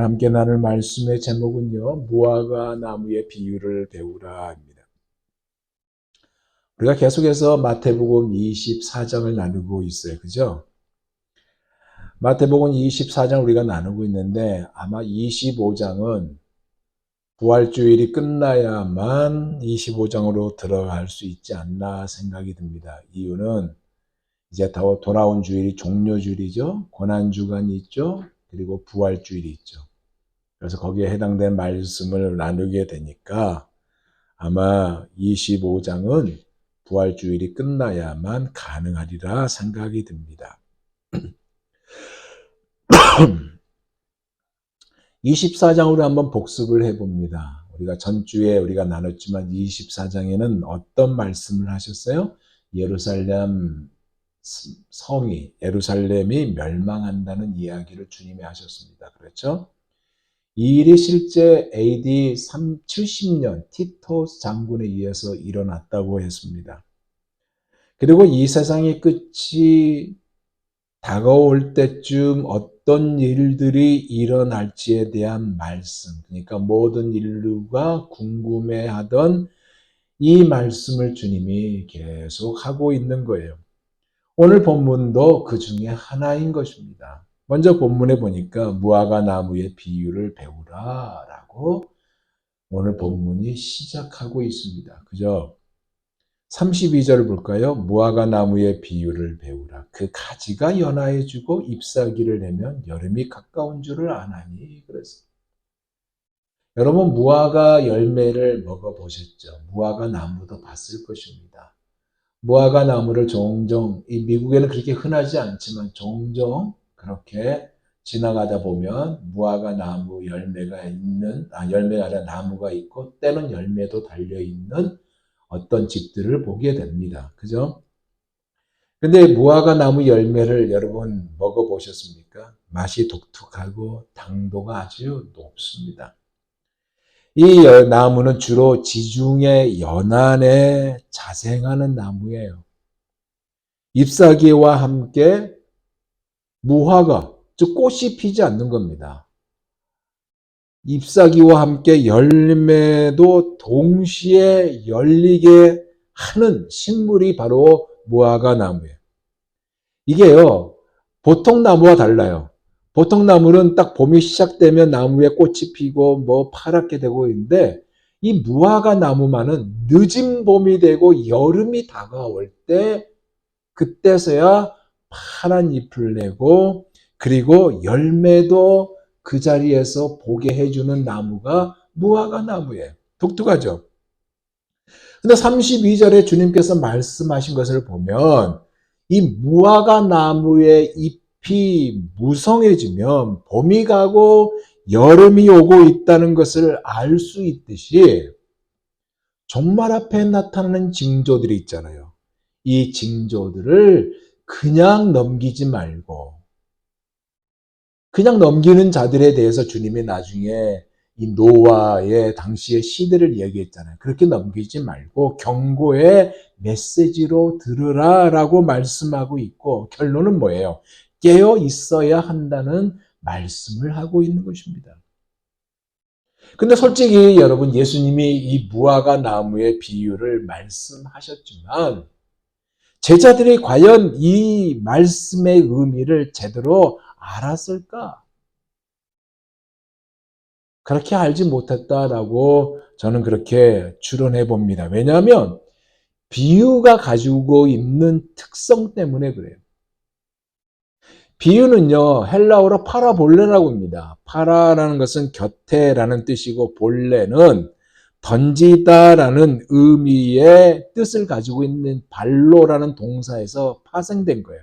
오늘 함께 나눌 말씀의 제목은요, 무화과 나무의 비유를 배우라입니다. 우리가 계속해서 마태복음 24장을 나누고 있어요. 그죠? 마태복음 24장 우리가 나누고 있는데 아마 25장은 부활주일이 끝나야만 25장으로 들어갈 수 있지 않나 생각이 듭니다. 이유는 이제 더 돌아온 주일이 종료주일이죠. 고난주간이 있죠. 그리고 부활주일이 있죠. 그래서 거기에 해당된 말씀을 나누게 되니까 아마 25장은 부활주일이 끝나야만 가능하리라 생각이 듭니다. 24장으로 한번 복습을 해봅니다. 우리가 전주에 우리가 나눴지만 24장에는 어떤 말씀을 하셨어요? 예루살렘이 멸망한다는 이야기를 주님이 하셨습니다. 그렇죠? 이 일이 실제 AD 70년 티토스 장군에 의해서 일어났다고 했습니다. 그리고 이 세상의 끝이 다가올 때쯤 어떤 일들이 일어날지에 대한 말씀, 그러니까 모든 인류가 궁금해하던 이 말씀을 주님이 계속 하고 있는 거예요. 오늘 본문도 그 중에 하나인 것입니다. 먼저 본문에 보니까 무화과 나무의 비유를 배우라 라고 오늘 본문이 시작하고 있습니다. 그죠? 32절을 볼까요? 무화과 나무의 비유를 배우라. 그 가지가 연하해지고 잎사귀를 내면 여름이 가까운 줄을 아나니 그랬어요. 여러분 무화과 열매를 먹어보셨죠? 무화과 나무도 봤을 것입니다. 무화과 나무를 종종, 이 미국에는 그렇게 흔하지 않지만 종종 그렇게 지나가다 보면 무화과 나무 열매가 아니라 나무가 있고 때는 열매도 달려있는 어떤 집들을 보게 됩니다. 그죠? 근데 무화과 나무 열매를 여러분 먹어보셨습니까? 맛이 독특하고 당도가 아주 높습니다. 이 나무는 주로 지중해 연안에 자생하는 나무예요. 잎사귀와 함께 무화과, 즉 꽃이 피지 않는 겁니다. 잎사귀와 함께 열매도 동시에 열리게 하는 식물이 바로 무화과 나무예요. 이게요, 보통 나무와 달라요. 보통 나무는 딱 봄이 시작되면 나무에 꽃이 피고 뭐 파랗게 되고 있는데 이 무화과 나무만은 늦은 봄이 되고 여름이 다가올 때 그때서야 파란 잎을 내고 그리고 열매도 그 자리에서 보게 해주는 나무가 무화과 나무예요. 독특하죠? 근데 32절에 주님께서 말씀하신 것을 보면 이 무화과 나무의 잎이 무성해지면 봄이 가고 여름이 오고 있다는 것을 알 수 있듯이 종말 앞에 나타나는 징조들이 있잖아요. 이 징조들을 그냥 넘기지 말고 그냥 넘기는 자들에 대해서 주님이 나중에 이 노아의 당시의 시대를 얘기했잖아요. 그렇게 넘기지 말고 경고의 메시지로 들으라라고 말씀하고 있고 결론은 뭐예요? 깨어 있어야 한다는 말씀을 하고 있는 것입니다. 근데 솔직히 여러분 예수님이 이 무화과 나무의 비유를 말씀하셨지만 제자들이 과연 이 말씀의 의미를 제대로 알았을까? 그렇게 알지 못했다라고 저는 그렇게 추론해 봅니다. 왜냐하면 비유가 가지고 있는 특성 때문에 그래요. 비유는요, 헬라어로 파라볼레라고 합니다. 파라라는 것은 곁에라는 뜻이고 볼레는 던지다라는 의미의 뜻을 가지고 있는 발로라는 동사에서 파생된 거예요.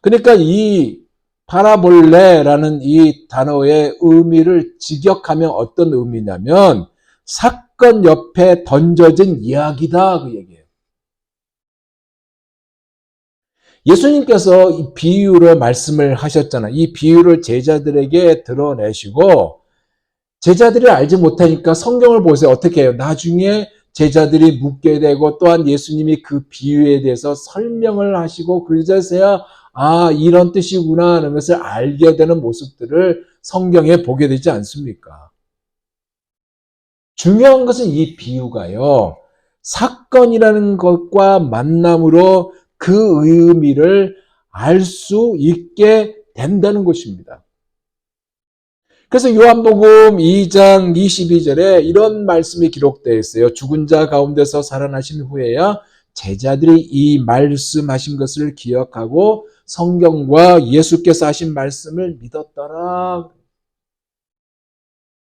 그러니까 이 파라볼레라는 이 단어의 의미를 직역하면 어떤 의미냐면 사건 옆에 던져진 이야기다 그 얘기예요. 예수님께서 이 비유로 말씀을 하셨잖아요. 이 비유를 제자들에게 드러내시고 제자들이 알지 못하니까 성경을 보세요. 어떻게 해요? 나중에 제자들이 묻게 되고 또한 예수님이 그 비유에 대해서 설명을 하시고 그제서야 아, 이런 뜻이구나 하는 것을 알게 되는 모습들을 성경에 보게 되지 않습니까? 중요한 것은 이 비유가요. 사건이라는 것과 만남으로 그 의미를 알 수 있게 된다는 것입니다. 그래서 요한복음 2장 22절에 이런 말씀이 기록되어 있어요. 죽은 자 가운데서 살아나신 후에야 제자들이 이 말씀하신 것을 기억하고 성경과 예수께서 하신 말씀을 믿었더라.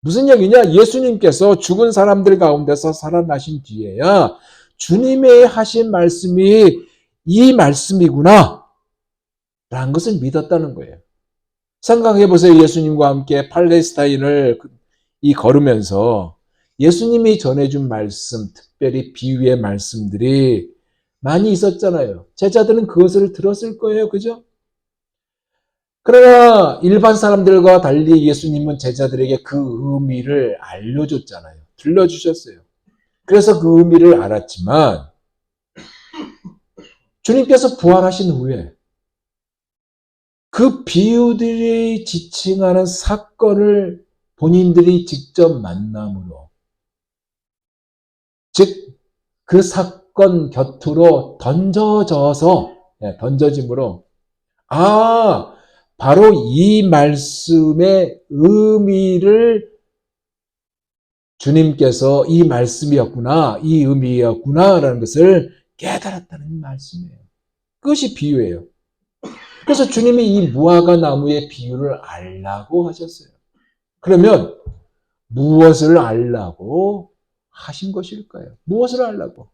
무슨 얘기냐? 예수님께서 죽은 사람들 가운데서 살아나신 뒤에야 주님의 하신 말씀이 이 말씀이구나 라는 것을 믿었다는 거예요. 생각해 보세요. 예수님과 함께 팔레스타인을 걸으면서 예수님이 전해준 말씀, 특별히 비유의 말씀들이 많이 있었잖아요. 제자들은 그것을 들었을 거예요. 그죠? 그러나 일반 사람들과 달리 예수님은 제자들에게 그 의미를 알려줬잖아요. 들려주셨어요. 그래서 그 의미를 알았지만 주님께서 부활하신 후에 그 비유들이 지칭하는 사건을 본인들이 직접 만남으로, 즉 그 사건 곁으로 던져짐으로, 아, 바로 이 말씀의 의미를 주님께서 이 말씀이었구나, 이 의미였구나라는 것을 깨달았다는 말씀이에요. 그것이 비유예요. 그래서 주님이 이 무화과 나무의 비유를 알라고 하셨어요. 그러면 무엇을 알라고 하신 것일까요? 무엇을 알라고?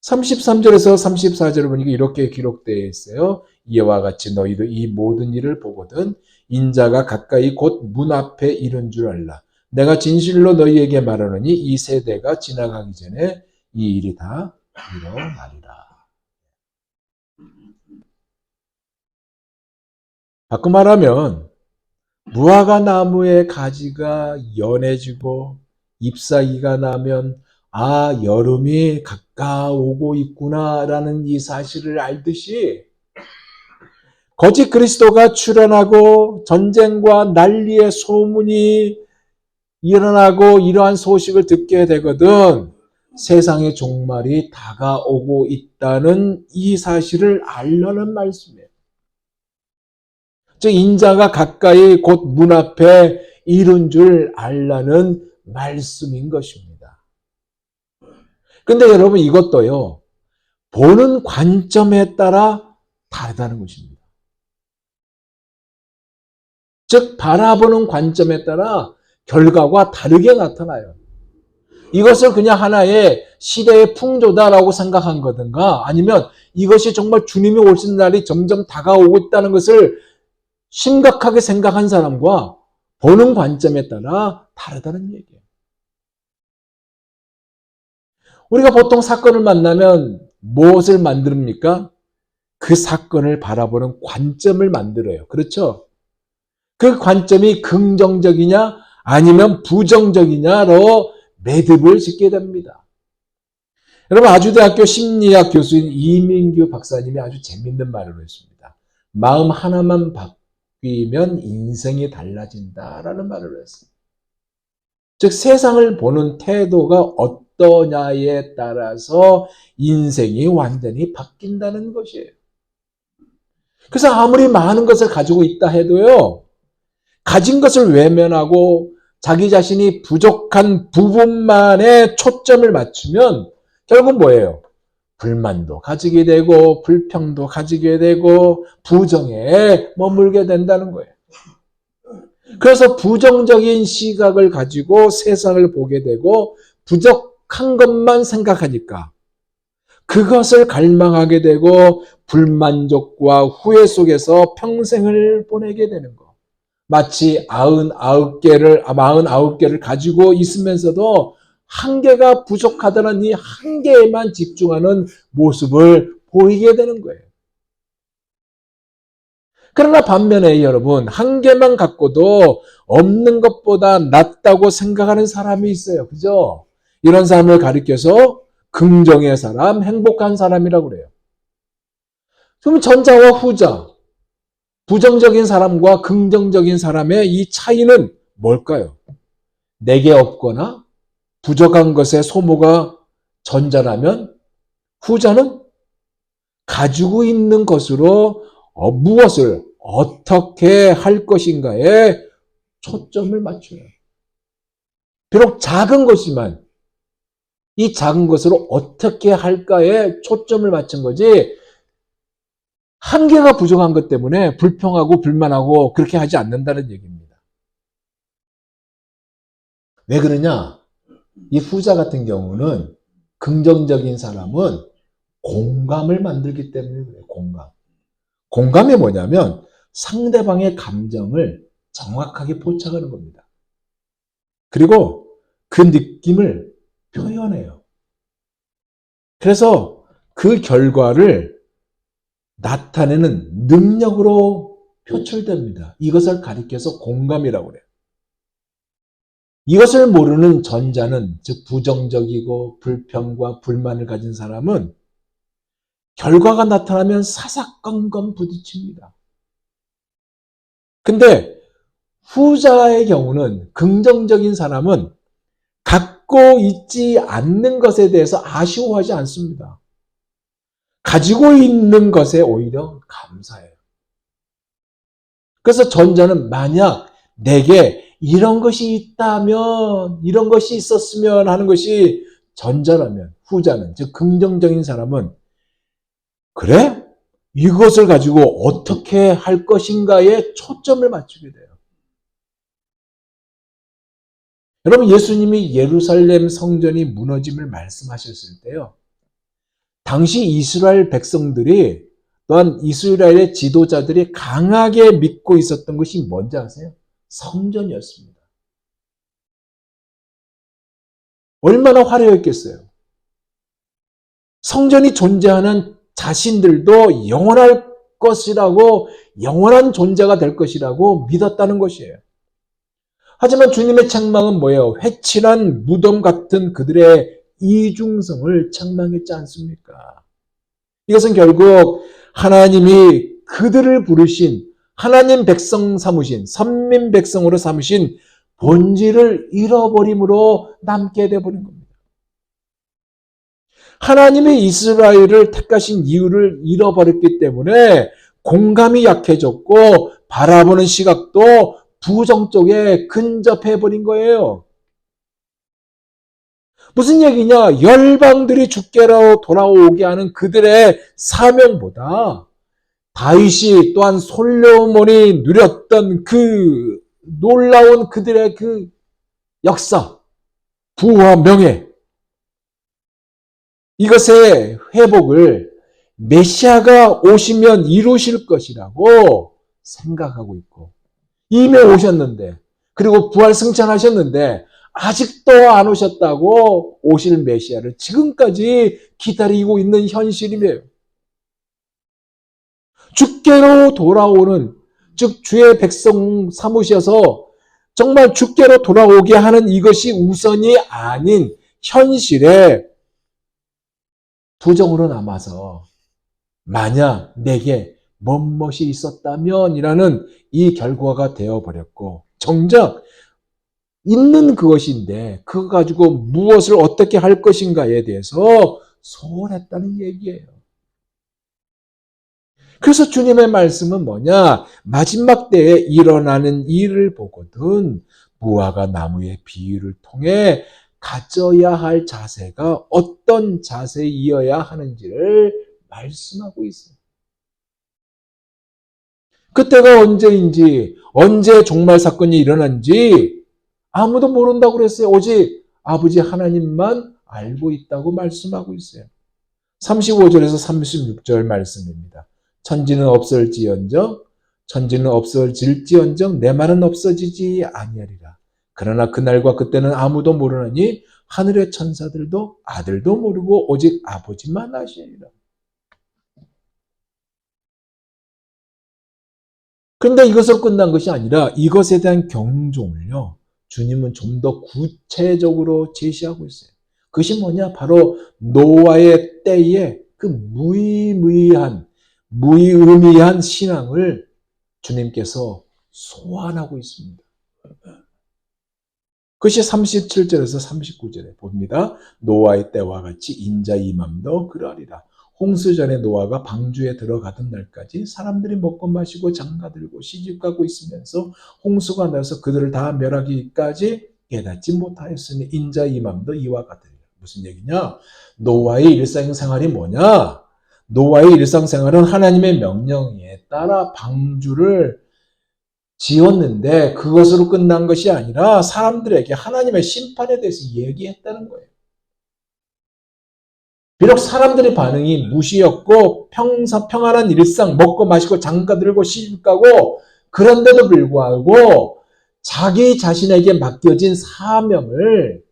33절에서 34절을 보니까 이렇게 기록되어 있어요. 이와 같이 너희도 이 모든 일을 보거든 인자가 가까이 곧 문 앞에 이른 줄 알라. 내가 진실로 너희에게 말하노니 이 세대가 지나가기 전에 이 일이 다 일어나리라. 바꿔 말하면 무화과 나무의 가지가 연해지고 잎사귀가 나면 아, 여름이 가까우고 있구나라는 이 사실을 알듯이 거짓 그리스도가 출현하고 전쟁과 난리의 소문이 일어나고 이러한 소식을 듣게 되거든 세상의 종말이 다가오고 있다는 이 사실을 알려는 말씀이에요. 즉 인자가 가까이 곧 문 앞에 이른 줄 알라는 말씀인 것입니다. 근데 여러분 이것도요. 보는 관점에 따라 다르다는 것입니다. 즉 바라보는 관점에 따라 결과가 다르게 나타나요. 이것을 그냥 하나의 시대의 풍조다라고 생각한 거든가 아니면 이것이 정말 주님이 오신 날이 점점 다가오고 있다는 것을 심각하게 생각한 사람과 보는 관점에 따라 다르다는 얘기예요. 우리가 보통 사건을 만나면 무엇을 만듭니까? 그 사건을 바라보는 관점을 만들어요. 그렇죠? 그 관점이 긍정적이냐 아니면 부정적이냐로 매듭을 짓게 됩니다. 여러분 아주대학교 심리학 교수인 이민규 박사님이 아주 재밌는 말을 했습니다. 마음 하나만 바뀌면 인생이 달라진다라는 말을 했어요. 즉 세상을 보는 태도가 어떠냐에 따라서 인생이 완전히 바뀐다는 것이에요. 그래서 아무리 많은 것을 가지고 있다 해도요. 가진 것을 외면하고 자기 자신이 부족한 부분만에 초점을 맞추면 결국 뭐예요? 불만도 가지게 되고 불평도 가지게 되고 부정에 머물게 된다는 거예요. 그래서 부정적인 시각을 가지고 세상을 보게 되고 부족한 것만 생각하니까 그것을 갈망하게 되고 불만족과 후회 속에서 평생을 보내게 되는 거. 마치 49개를 가지고 있으면서도 한 개가 부족하다는 이 한 개에만 집중하는 모습을 보이게 되는 거예요. 그러나 반면에 여러분, 한 개만 갖고도 없는 것보다 낫다고 생각하는 사람이 있어요. 그죠? 이런 사람을 가리켜서 긍정의 사람, 행복한 사람이라고 그래요. 그럼 전자와 후자, 부정적인 사람과 긍정적인 사람의 이 차이는 뭘까요? 내게 없거나 부족한 것의 소모가 전자라면 후자는 가지고 있는 것으로 무엇을 어떻게 할 것인가에 초점을 맞춰요. 비록 작은 것이지만 이 작은 것으로 어떻게 할까에 초점을 맞춘 거지, 한계가 부족한 것 때문에 불평하고 불만하고 그렇게 하지 않는다는 얘기입니다. 왜 그러냐? 이 후자 같은 경우는 긍정적인 사람은 공감을 만들기 때문에 그래요. 공감. 공감이 뭐냐면 상대방의 감정을 정확하게 포착하는 겁니다. 그리고 그 느낌을 표현해요. 그래서 그 결과를 나타내는 능력으로 표출됩니다. 이것을 가리켜서 공감이라고 그래요. 이것을 모르는 전자는, 즉 부정적이고 불평과 불만을 가진 사람은 결과가 나타나면 사사건건 부딪힙니다. 근데 후자의 경우는, 긍정적인 사람은 갖고 있지 않는 것에 대해서 아쉬워하지 않습니다. 가지고 있는 것에 오히려 감사해요. 그래서 전자는 만약 내게 이런 것이 있다면, 이런 것이 있었으면 하는 것이 전자라면, 후자는, 즉 긍정적인 사람은 그래? 이것을 가지고 어떻게 할 것인가에 초점을 맞추게 돼요. 여러분, 예수님이 예루살렘 성전이 무너짐을 말씀하셨을 때요, 당시 이스라엘 백성들이, 또한 이스라엘의 지도자들이 강하게 믿고 있었던 것이 뭔지 아세요? 성전이었습니다. 얼마나 화려했겠어요. 성전이 존재하는 자신들도 영원할 것이라고, 영원한 존재가 될 것이라고 믿었다는 것이에요. 하지만 주님의 책망은 뭐예요? 회칠한 무덤 같은 그들의 이중성을 책망했지 않습니까? 이것은 결국 하나님이 그들을 부르신, 하나님 백성 삼으신, 선민 백성으로 삼으신 본질을 잃어버림으로 남게 되어버린 겁니다. 하나님이 이스라엘을 택하신 이유를 잃어버렸기 때문에 공감이 약해졌고 바라보는 시각도 부정 쪽에 근접해버린 거예요. 무슨 얘기냐? 열방들이 주께로 돌아오게 하는 그들의 사명보다 다윗이, 또한 솔로몬이 누렸던 그 놀라운 그들의 그 역사, 부와 명예, 이것의 회복을 메시아가 오시면 이루실 것이라고 생각하고 있고, 이미 오셨는데, 그리고 부활 승천하셨는데 아직도 안 오셨다고 오실 메시아를 지금까지 기다리고 있는 현실이에요. 주께로 돌아오는, 즉 주의 백성 삼으셔서 정말 주께로 돌아오게 하는 이것이 우선이 아닌 현실에 부정으로 남아서 만약 내게 뭔것이 있었다면 이라는 이 결과가 되어버렸고, 정작 있는 그것인데 그거 가지고 무엇을 어떻게 할 것인가에 대해서 소홀했다는 얘기예요. 그래서 주님의 말씀은 뭐냐? 마지막 때에 일어나는 일을 보거든 무화과 나무의 비유를 통해 가져야 할 자세가 어떤 자세이어야 하는지를 말씀하고 있어요. 그때가 언제인지, 언제 종말 사건이 일어난지 아무도 모른다고 그랬어요. 오직 아버지 하나님만 알고 있다고 말씀하고 있어요. 35절에서 36절 말씀입니다. 천지는 없어질지언정 내 말은 없어지지 아니하리라. 그러나 그날과 그때는 아무도 모르느니 하늘의 천사들도 아들도 모르고 오직 아버지만 아시리라. 그런데 이것으로 끝난 것이 아니라 이것에 대한 경종을요, 주님은 좀 더 구체적으로 제시하고 있어요. 그것이 뭐냐? 바로 노아의 때에 그 무의미한 신앙을 주님께서 소환하고 있습니다. 그것이 37절에서 39절에 봅니다. 노아의 때와 같이 인자의 임함도 그러하리라. 홍수 전에 노아가 방주에 들어가던 날까지 사람들이 먹고 마시고 장가들고 시집가고 있으면서 홍수가 나서 그들을 다 멸하기까지 깨닫지 못하였으니 인자의 임함도 이와 같으리라. 무슨 얘기냐? 노아의 일상생활이 뭐냐? 노아의 일상생활은 하나님의 명령에 따라 방주를 지었는데 그것으로 끝난 것이 아니라 사람들에게 하나님의 심판에 대해서 얘기했다는 거예요. 비록 사람들의 반응이 무시였고 평안한 일상, 먹고 마시고 장가들고 시집가고 그런데도 불구하고 자기 자신에게 맡겨진 사명을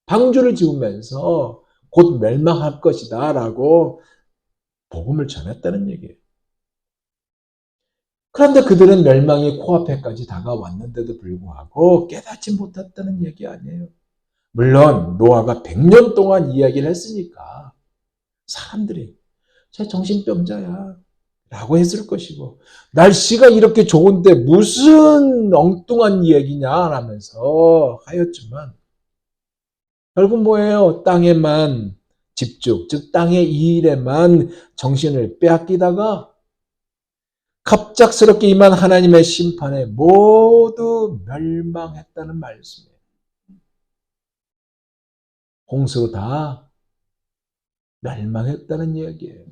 방주를 지으면서 곧 멸망할 것이다 라고 복음을 전했다는 얘기예요. 그런데 그들은 멸망이 코앞에까지 다가왔는데도 불구하고 깨닫지 못했다는 얘기 아니에요. 물론 노아가 100년 동안 이야기를 했으니까 사람들이 쟤 정신병자야 라고 했을 것이고 날씨가 이렇게 좋은데 무슨 엉뚱한 이야기냐 하면서 하였지만 결국 뭐예요? 땅에만 집중, 즉 땅의 일에만 정신을 빼앗기다가 갑작스럽게 임한 하나님의 심판에 모두 멸망했다는 말씀이에요. 홍수로 다 멸망했다는 이야기예요.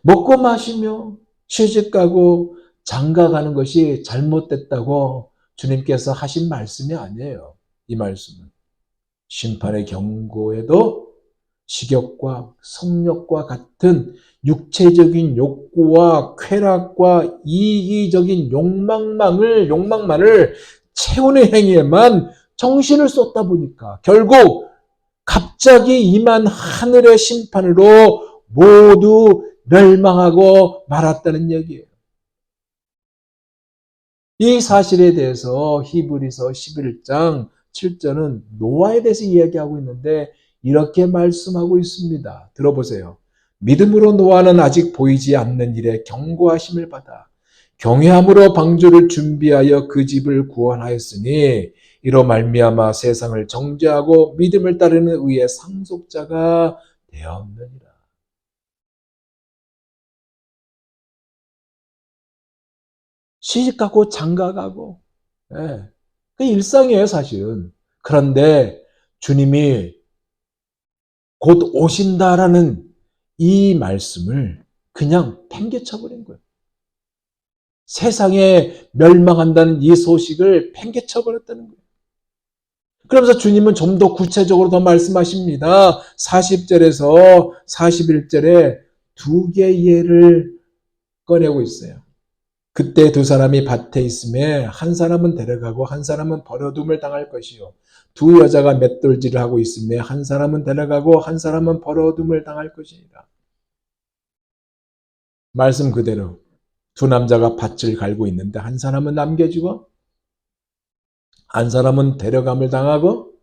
먹고 마시며 시집가고 장가가는 것이 잘못됐다고 주님께서 하신 말씀이 아니에요. 이 말씀은 심판의 경고에도 식욕과 성욕과 같은 육체적인 욕구와 쾌락과 이기적인 욕망만을 채우는 행위에만 정신을 쏟다 보니까 결국 갑자기 임한 하늘의 심판으로 모두 멸망하고 말았다는 얘기예요. 이 사실에 대해서 히브리서 11장 7절은 노아에 대해서 이야기하고 있는데 이렇게 말씀하고 있습니다. 들어보세요. 믿음으로 노아는 아직 보이지 않는 일에 경고하심을 받아 경외함으로 방주를 준비하여 그 집을 구원하였으니 이로 말미암아 세상을 정죄하고 믿음을 따르는 의의 상속자가 되었느니라. 시집가고 장가가고 그 일상이에요 사실은. 그런데 주님이 곧 오신다라는 이 말씀을 그냥 팽개쳐버린 거예요. 세상에 멸망한다는 이 소식을 팽개쳐버렸다는 거예요. 그러면서 주님은 좀 더 구체적으로 더 말씀하십니다. 40절에서 41절에 두 개의 예를 꺼내고 있어요. 그때 두 사람이 밭에 있음에 한 사람은 데려가고 한 사람은 버려둠을 당할 것이요. 두 여자가 맷돌질을 하고 있음에 한 사람은 데려가고 한 사람은 버려둠을 당할 것이니라. 말씀 그대로 두 남자가 밭을 갈고 있는데 한 사람은 남겨지고 한 사람은 데려감을 당하고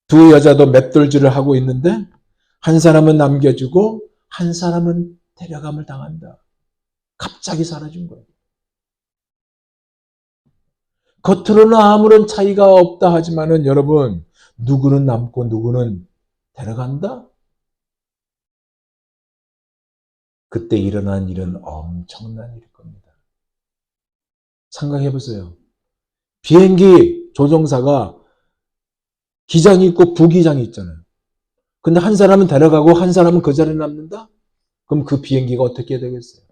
두 여자도 맷돌질을 하고 있는데 한 사람은 남겨주고 한 사람은 데려감을 당한다. 갑자기 사라진 거예요. 겉으로는 아무런 차이가 없다 하지만은 여러분 누구는 남고 누구는 데려간다? 그때 일어난 일은 엄청난 일일 겁니다. 생각해 보세요. 비행기 조종사가 기장이 있고 부기장이 있잖아요. 근데 한 사람은 데려가고 한 사람은 그 자리에 남는다? 그럼 그 비행기가 어떻게 되겠어요?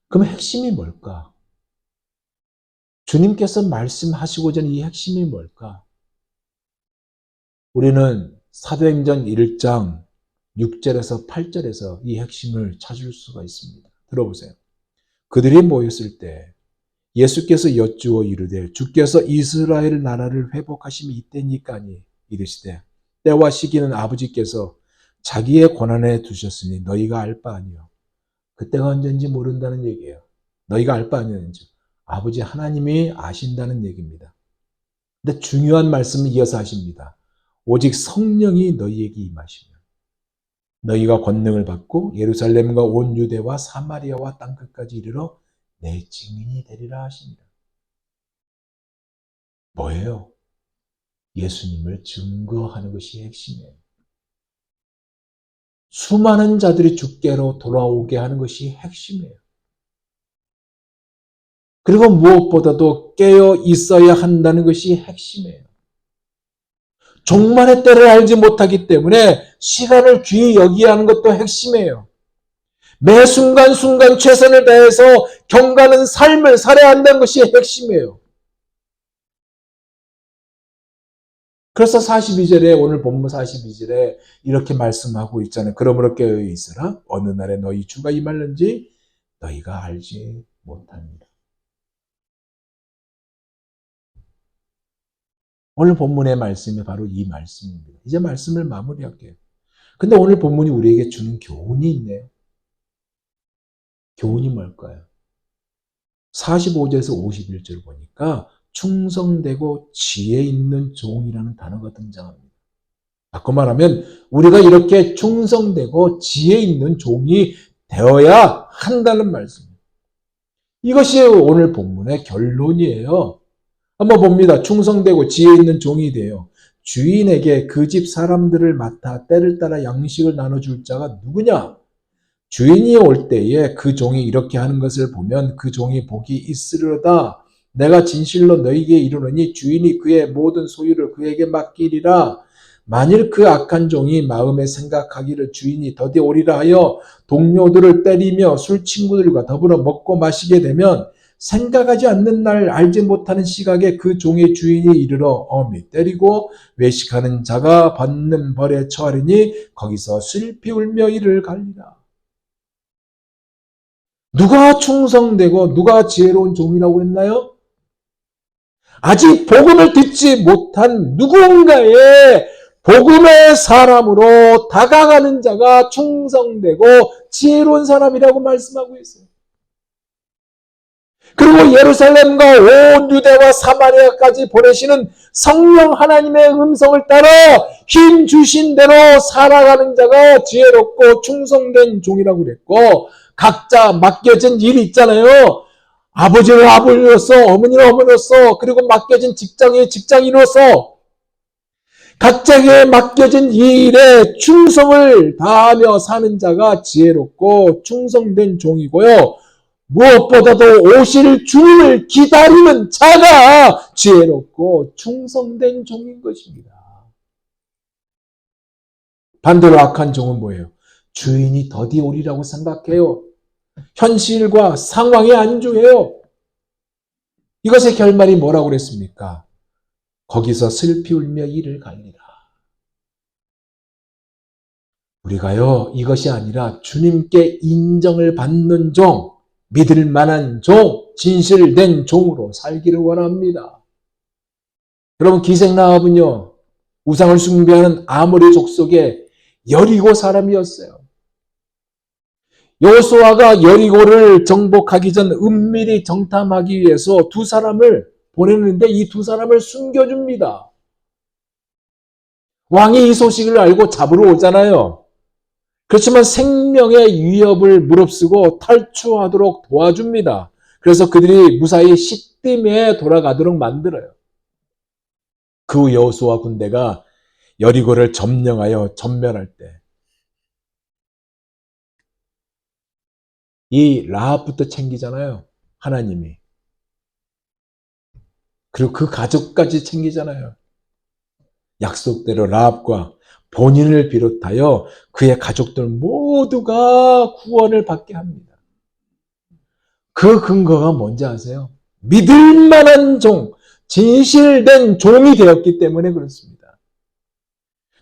그럼 핵심이 뭘까? 주님께서 말씀하시고자 하는 이 핵심이 뭘까? 우리는 사도행전 1장 6절에서 8절에서 이 핵심을 찾을 수가 있습니다. 들어보세요. 그들이 모였을 때 예수께서 여쭈어 이르되 주께서 이스라엘 나라를 회복하심이 이때니까니 이르시되 때와 시기는 아버지께서 자기의 권한에 두셨으니 너희가 알 바 아니요. 그때가 언제인지 모른다는 얘기예요. 너희가 알 바 아니는지 아버지 하나님이 아신다는 얘기입니다. 근데 중요한 말씀을 이어서 하십니다. 오직 성령이 너희에게 임하시면 너희가 권능을 받고 예루살렘과 온 유대와 사마리아와 땅끝까지 이르러 내 증인이 되리라 하시니라. 뭐예요? 예수님을 증거하는 것이 핵심이에요. 수많은 자들이 주께로 돌아오게 하는 것이 핵심이에요. 그리고 무엇보다도 깨어 있어야 한다는 것이 핵심이에요. 종말의 때를 알지 못하기 때문에 시간을 귀히 여기야 하는 것도 핵심이에요. 매 순간순간 최선을 다해서 경가하는 삶을 살아야 한다는 것이 핵심이에요. 그래서 42절에 오늘 본문 42절에 이렇게 말씀하고 있잖아요. 그러므로 깨어 있으라. 어느 날에 너희 주가 임할는지 너희가 알지 못합니다. 오늘 본문의 말씀이 바로 이 말씀입니다. 이제 말씀을 마무리할게요. 근데 오늘 본문이 우리에게 주는 교훈이 있네요. 교훈이 뭘까요? 45절에서 51절 보니까 충성되고 지혜 있는 종이라는 단어가 등장합니다. 바꿔 말하면 우리가 이렇게 충성되고 지혜 있는 종이 되어야 한다는 말씀입니다. 이것이 오늘 본문의 결론이에요. 한번 봅니다. 충성되고 지혜 있는 종이 되어 주인에게 그 집 사람들을 맡아 때를 따라 양식을 나눠줄 자가 누구냐? 주인이 올 때에 그 종이 이렇게 하는 것을 보면 그 종이 복이 있으리로다. 내가 진실로 너희에게 이르노니 주인이 그의 모든 소유를 그에게 맡기리라. 만일 그 악한 종이 마음에 생각하기를 주인이 더디 오리라 하여 동료들을 때리며 술 친구들과 더불어 먹고 마시게 되면 생각하지 않는 날 알지 못하는 시각에 그 종의 주인이 이르러 엄히 때리고 외식하는 자가 받는 벌에 처하리니 거기서 슬피 울며 이를 갈리라. 누가 충성되고 누가 지혜로운 종이라고 했나요? 아직 복음을 듣지 못한 누군가의 복음의 사람으로 다가가는 자가 충성되고 지혜로운 사람이라고 말씀하고 있어요. 그리고 예루살렘과 온 유대와 사마리아까지 보내시는 성령 하나님의 음성을 따라 힘 주신 대로 살아가는 자가 지혜롭고 충성된 종이라고 그랬고, 각자 맡겨진 일이 있잖아요. 아버지는 아버지로서, 어머니는 어머니로서, 그리고 맡겨진 직장이 직장인으로서 각자에게 맡겨진 이 일에 충성을 다하며 사는 자가 지혜롭고 충성된 종이고요. 무엇보다도 오실 주님을 기다리는 자가 지혜롭고 충성된 종인 것입니다. 반대로 악한 종은 뭐예요? 주인이 더디 오리라고 생각해요. 현실과 상황에 안주해요. 이것의 결말이 뭐라고 그랬습니까? 거기서 슬피 울며 이를 갈리라. 우리가요, 이것이 아니라 주님께 인정을 받는 종, 믿을 만한 종, 진실된 종으로 살기를 원합니다. 여러분, 기생라합은요, 우상을 숭배하는 아모리 족속의 여리고 사람이었어요. 여호수아가 여리고를 정복하기 전 은밀히 정탐하기 위해서 두 사람을 보내는데 이 두 사람을 숨겨줍니다. 왕이 이 소식을 알고 잡으러 오잖아요. 그렇지만 생명의 위협을 무릅쓰고 탈출하도록 도와줍니다. 그래서 그들이 무사히 시딤에 돌아가도록 만들어요. 그 후 여호수아 군대가 여리고를 점령하여 전멸할 때 이 라합부터 챙기잖아요. 하나님이. 그리고 그 가족까지 챙기잖아요. 약속대로 라합과 본인을 비롯하여 그의 가족들 모두가 구원을 받게 합니다. 그 근거가 뭔지 아세요? 믿을 만한 종, 진실된 종이 되었기 때문에 그렇습니다.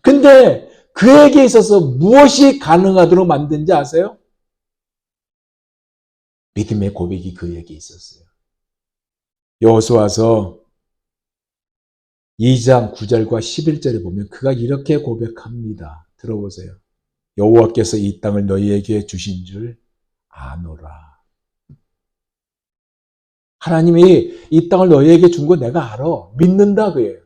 근데 그에게 있어서 무엇이 가능하도록 만든지 아세요? 믿음의 고백이 그에게 있었어요. 여호수아서 2장 9절과 11절에 보면 그가 이렇게 고백합니다. 들어보세요. 여호와께서 이 땅을 너희에게 주신 줄 아노라. 하나님이 이 땅을 너희에게 준 거 내가 알아. 믿는다 그예요.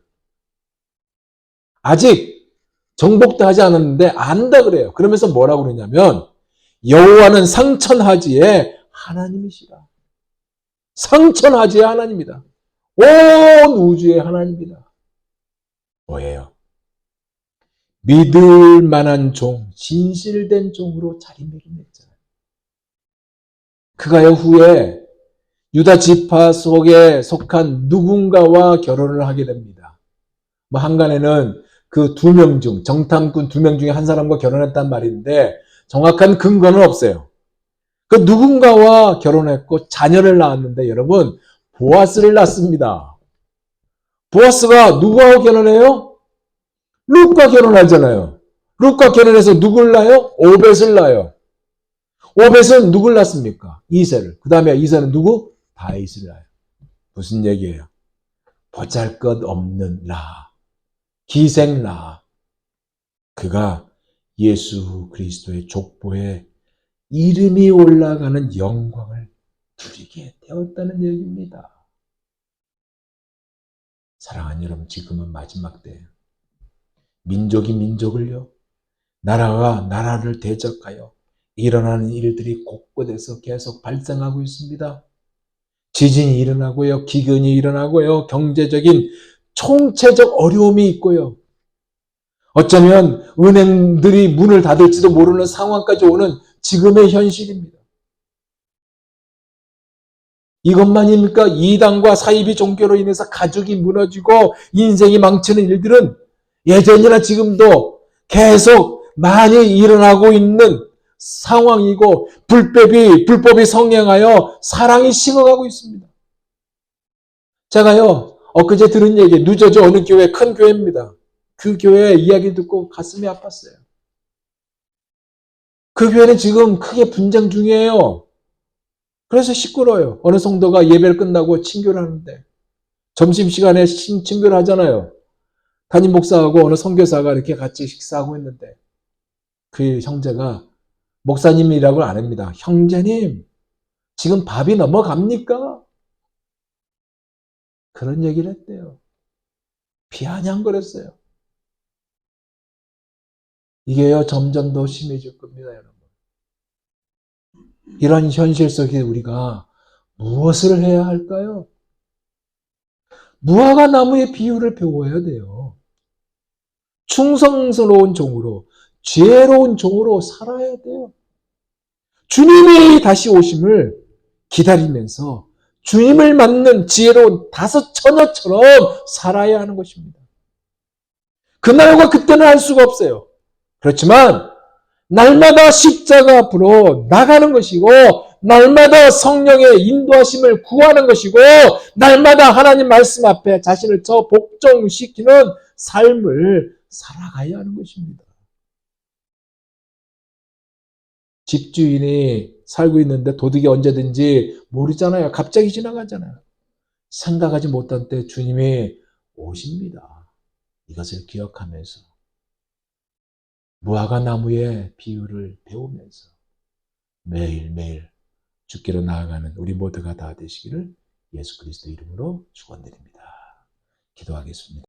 아직 정복도 하지 않았는데 안다 그래요. 그러면서 뭐라고 그러냐면 여호와는 상천하지의 하나님이시라. 상천하지의 하나님이다. 온 우주의 하나님이다. 뭐예요? 믿을 만한 종, 진실된 종으로 자리매김했잖아요. 그가요 후에 유다 지파 속에 속한 누군가와 결혼을 하게 됩니다. 뭐 한간에는 그 2명 중, 정탐꾼 2명 중에 한 사람과 결혼했단 말인데 정확한 근거는 없어요. 그 누군가와 결혼했고 자녀를 낳았는데 여러분 보아스를 낳습니다. 보아스가 누구하고 결혼해요? 룻과 결혼하잖아요. 룻과 결혼해서 누굴 낳아요? 오벳을 낳아요. 오벳은 누굴 낳습니까? 이새를. 그 다음에 이새는 누구? 다윗을 낳아요. 무슨 얘기예요? 보잘것없는 라, 기생 라. 그가 예수 그리스도의 족보에 이름이 올라가는 영광을 누리게 되었다는 얘기입니다. 사랑하는 여러분, 지금은 마지막 때예요. 민족이 민족을요, 나라가 나라를 대적하여 일어나는 일들이 곳곳에서 계속 발생하고 있습니다. 지진이 일어나고요, 기근이 일어나고요, 경제적인 총체적 어려움이 있고요. 어쩌면 은행들이 문을 닫을지도 모르는 상황까지 오는 지금의 현실입니다. 이것만입니까? 이단과 사이비 종교로 인해서 가족이 무너지고 인생이 망치는 일들은 예전이나 지금도 계속 많이 일어나고 있는 상황이고 불법이 성행하여 사랑이 식어가고 있습니다. 제가요, 엊그제 들은 얘기, 누저지 어느 교회, 큰 교회입니다. 그 교회 이야기 듣고 가슴이 아팠어요. 그 교회는 지금 크게 분쟁 중이에요. 그래서 시끄러워요. 어느 성도가 예배를 끝나고 친교를 하는데 점심시간에 친교를 하잖아요. 담임 목사하고 어느 선교사가 이렇게 같이 식사하고 있는데 그 형제가 목사님이라고 안 합니다. 형제님, 지금 밥이 넘어갑니까? 그런 얘기를 했대요. 비아냥거렸어요. 이게요, 점점 더 심해질 겁니다, 여러분. 이런 현실 속에 우리가 무엇을 해야 할까요? 무화과 나무의 비유를 배워야 돼요. 충성스러운 종으로, 지혜로운 종으로 살아야 돼요. 주님이 다시 오심을 기다리면서 주님을 맞는 지혜로운 다섯 처녀처럼 살아야 하는 것입니다. 그날과 그때는 알 수가 없어요. 그렇지만 날마다 십자가 앞으로 나가는 것이고 날마다 성령의 인도하심을 구하는 것이고 날마다 하나님 말씀 앞에 자신을 더 복종시키는 삶을 살아가야 하는 것입니다. 집주인이 살고 있는데 도둑이 언제든지 모르잖아요. 갑자기 지나가잖아요. 생각하지 못한 때 주님이 오십니다. 이것을 기억하면서 무화과 나무의 비유를 배우면서 매일매일 죽기로 나아가는 우리 모두가 다 되시기를 예수 그리스도 이름으로 축원드립니다. 기도하겠습니다.